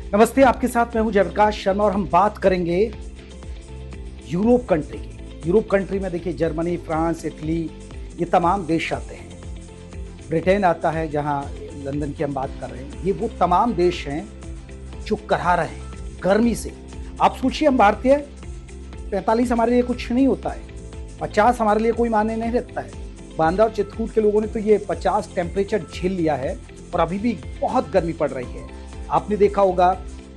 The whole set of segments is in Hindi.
नमस्ते, आपके साथ मैं हूं जयप्रकाश शर्मा और हम बात करेंगे यूरोप कंट्री की। यूरोप कंट्री में देखिए जर्मनी, फ्रांस, इटली, ये तमाम देश आते हैं। ब्रिटेन आता है, जहां लंदन की हम बात कर रहे हैं। ये वो तमाम देश हैं जो करहा रहे हैं गर्मी से। आप सोचिए, हम भारतीय 45 हमारे लिए कुछ नहीं होता है, 50 हमारे लिए कोई मायने नहीं रखता है। बांदा और चित्रकूट के लोगों ने तो ये 50 टेम्परेचर झेल लिया है और अभी भी बहुत गर्मी पड़ रही है। आपने देखा होगा,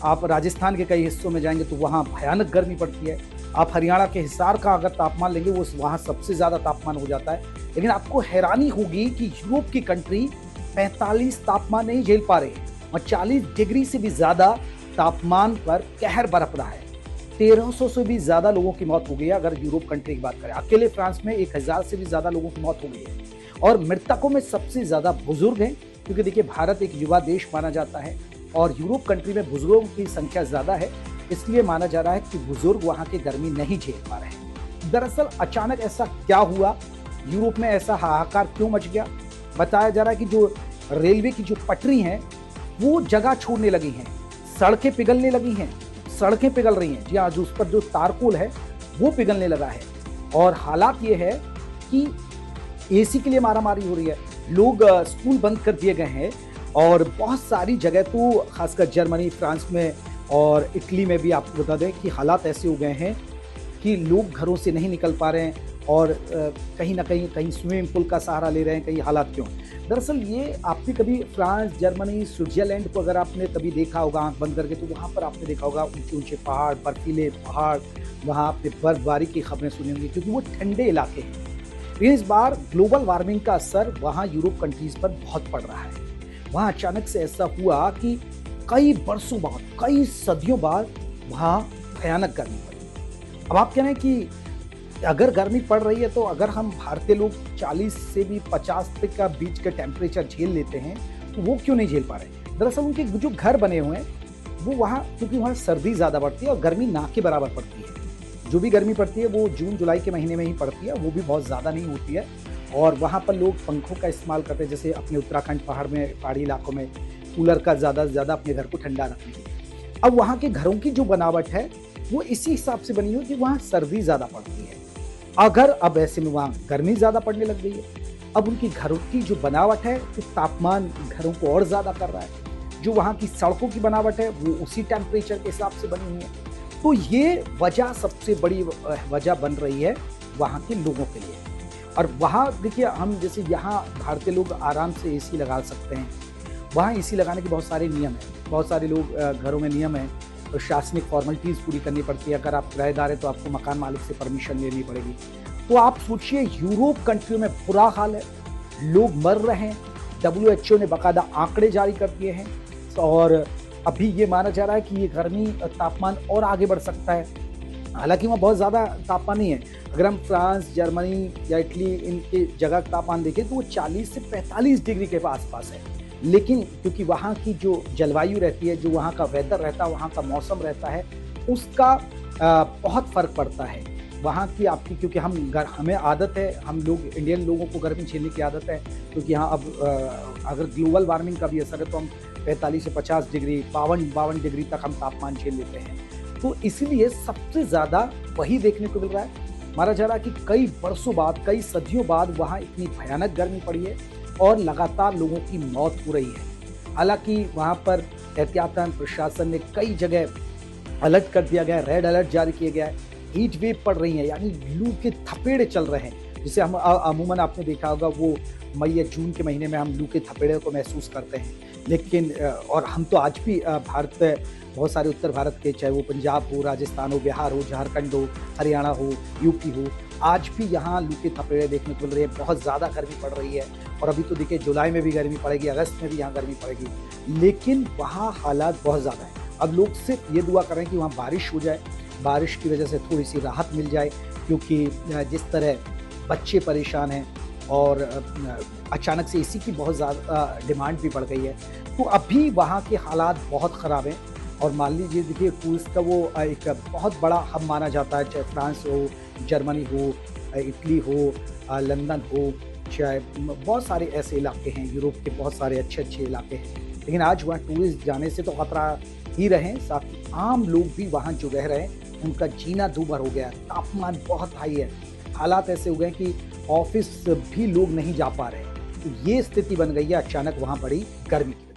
आप राजस्थान के कई हिस्सों में जाएंगे तो वहाँ भयानक गर्मी पड़ती है। आप हरियाणा के हिसार का अगर तापमान लेंगे, वो वहाँ सबसे ज़्यादा तापमान हो जाता है। लेकिन आपको हैरानी होगी कि यूरोप की कंट्री 45 तापमान नहीं झेल पा रहे और 40 डिग्री से भी ज़्यादा तापमान पर कहर बरप रहा है। 1300 से भी ज़्यादा लोगों की मौत हो गई है अगर यूरोप कंट्री की बात करें। अकेले फ्रांस में 1000 से भी ज़्यादा लोगों की मौत हो गई है और मृतकों में सबसे ज़्यादा बुजुर्ग हैं, क्योंकि देखिए भारत एक युवा देश माना जाता है और यूरोप कंट्री में बुजुर्गों की संख्या ज़्यादा है, इसलिए माना जा रहा है कि बुजुर्ग वहाँ की गर्मी नहीं झेल पा रहे हैं। दरअसल अचानक ऐसा क्या हुआ, यूरोप में ऐसा हाहाकार क्यों मच गया? बताया जा रहा है कि जो रेलवे की जो पटरी हैं वो जगह छोड़ने लगी हैं, सड़कें पिघलने लगी हैं, सड़कें पिघल रही हैं। जी हाँ, जो उस पर जो तारकोल है वो पिघलने लगा है और हालात ये है कि एसी के लिए मारामारी हो रही है। लोग स्कूल बंद कर दिए गए हैं और बहुत सारी जगह तो खासकर जर्मनी, फ्रांस में और इटली में भी आपको बता दें कि हालात ऐसे हो गए हैं कि लोग घरों से नहीं निकल पा रहे हैं और कहीं ना कहीं स्विमिंग पूल का सहारा ले रहे हैं। कहीं हालात क्यों? दरअसल ये आपने कभी फ्रांस, जर्मनी, स्विट्जरलैंड को अगर आपने कभी देखा होगा आंख बंद करके, तो वहाँ पर आपने देखा होगा ऊंचे ऊंचे पहाड़, बर्फीले पहाड़, वहाँ आपने बर्फबारी की खबरें सुनी होंगी, क्योंकि वो ठंडे इलाके हैं। लेकिन इस बार ग्लोबल वार्मिंग का असर वहाँ यूरोप कंट्रीज पर बहुत पड़ रहा है। वहाँ अचानक से ऐसा हुआ कि कई बरसों बाद, कई सदियों बाद वहाँ भयानक गर्मी पड़ी। अब आप कह रहे हैं कि अगर गर्मी पड़ रही है तो अगर हम भारतीय लोग 40 से भी 50 तक का बीच के टेम्परेचर झेल लेते हैं, तो वो क्यों नहीं झेल पा रहे? दरअसल उनके जो घर बने हुए हैं वो वहाँ, क्योंकि वहाँ सर्दी ज़्यादा पड़ती है और गर्मी ना के बराबर पड़ती है। जो भी गर्मी पड़ती है वो जून जुलाई के महीने में ही पड़ती है, वो भी बहुत ज़्यादा नहीं होती है। और वहाँ पर लोग पंखों का इस्तेमाल करते हैं, जैसे अपने उत्तराखंड पहाड़ी इलाकों में कूलर का ज़्यादा से ज़्यादा अपने घर को ठंडा रखने के लिए। अब वहाँ के घरों की जो बनावट है वो इसी हिसाब से बनी हुई कि वहाँ सर्दी ज़्यादा पड़ती है। अगर अब ऐसे में वहाँ गर्मी ज़्यादा पड़ने लग गई है, अब उनकी घरों की जो बनावट है तो तापमान घरों को और ज़्यादा कर रहा है। जो वहाँ की सड़कों की बनावट है वो उसी टेम्परेचर के हिसाब से बनी हुई है। तो ये वजह सबसे बड़ी वजह बन रही है वहाँ के लोगों के लिए। और वहाँ देखिए, हम जैसे यहाँ भारतीय लोग आराम से एसी लगा सकते हैं, वहाँ एसी लगाने के बहुत सारे नियम हैं। बहुत सारे लोग घरों में नियम हैं, प्रशासनिक फॉर्मेलिटीज़ पूरी करनी पड़ती है। अगर आप किराएदार हैं तो आपको मकान मालिक से परमिशन लेनी पड़ेगी। तो आप सोचिए, यूरोप कंट्रियों में बुरा हाल है, लोग मर रहे हैं। WHO ने बाकायदा आंकड़े जारी कर दिए हैं और अभी ये माना जा रहा है कि ये गर्मी तापमान और आगे बढ़ सकता है। हालांकि वहाँ बहुत ज़्यादा तापमान नहीं है। अगर हम फ्रांस, जर्मनी या इटली, इनके जगह का तापमान देखें तो वो 40 से 45 डिग्री के आसपास है। लेकिन क्योंकि वहाँ की जो जलवायु रहती है, जो वहाँ का वेदर रहता है, वहाँ का मौसम रहता है, उसका बहुत फ़र्क पड़ता है। वहाँ की आपकी, क्योंकि हमें आदत है, हम लोग इंडियन लोगों को गर्मी झेलने की आदत है, क्योंकि यहाँ अब अगर ग्लोबल वार्मिंग का भी असर है तो हम 45 से 50 डिग्री, 52 डिग्री तक हम तापमान झेल लेते हैं। तो इसीलिए सबसे ज़्यादा वही देखने को मिल रहा है। माना जा रहा है कि कई बरसों बाद, कई सदियों बाद वहाँ इतनी भयानक गर्मी पड़ी है और लगातार लोगों की मौत हो रही है। हालांकि वहाँ पर एहतियातन प्रशासन ने कई जगह अलर्ट कर दिया गया, रेड अलर्ट जारी किया गया है। हीट वेव पड़ रही है, यानी लू के थपेड़े चल रहे हैं, जिसे हम अमूमन आपने देखा होगा वो मई या जून के महीने में हम लू के थपेड़े को महसूस करते हैं। लेकिन और हम तो आज भी भारत में बहुत सारे उत्तर भारत के, चाहे वो पंजाब हो, राजस्थान हो, बिहार हो, झारखंड हो, हरियाणा हो, यूपी हो, आज भी यहाँ लू के थपेड़े देखने को मिल रहे हैं। बहुत ज़्यादा गर्मी पड़ रही है और अभी तो देखिए जुलाई में भी गर्मी पड़ेगी, अगस्त में भी यहाँ गर्मी पड़ेगी। लेकिन वहाँ हालात बहुत ज़्यादा हैं। अब लोग सिर्फ ये दुआ कर रहे हैं कि वहाँ बारिश हो जाए, बारिश की वजह से थोड़ी सी राहत मिल जाए, क्योंकि जिस तरह बच्चे परेशान हैं और अचानक से एसी की बहुत ज़्यादा डिमांड भी बढ़ गई है, तो अभी वहाँ के हालात बहुत ख़राब हैं। और मान लीजिए, देखिए टूरिस्ट का वो एक बहुत बड़ा हब माना जाता है, चाहे फ्रांस हो, जर्मनी हो, इटली हो, लंदन हो, चाहे बहुत सारे ऐसे इलाके हैं, यूरोप के बहुत सारे अच्छे अच्छे इलाके हैं। लेकिन आज वहाँ टूरिस्ट जाने से तो खतरा ही रहे, साथ ही आम लोग भी वहाँ जो रह रहे हैं उनका जीना दूभर हो गया। तापमान बहुत हाई है, हालात ऐसे हो गए कि ऑफिस भी लोग नहीं जा पा रहे। तो ये स्थिति बन गई है अचानक वहाँ बड़ी गर्मी की।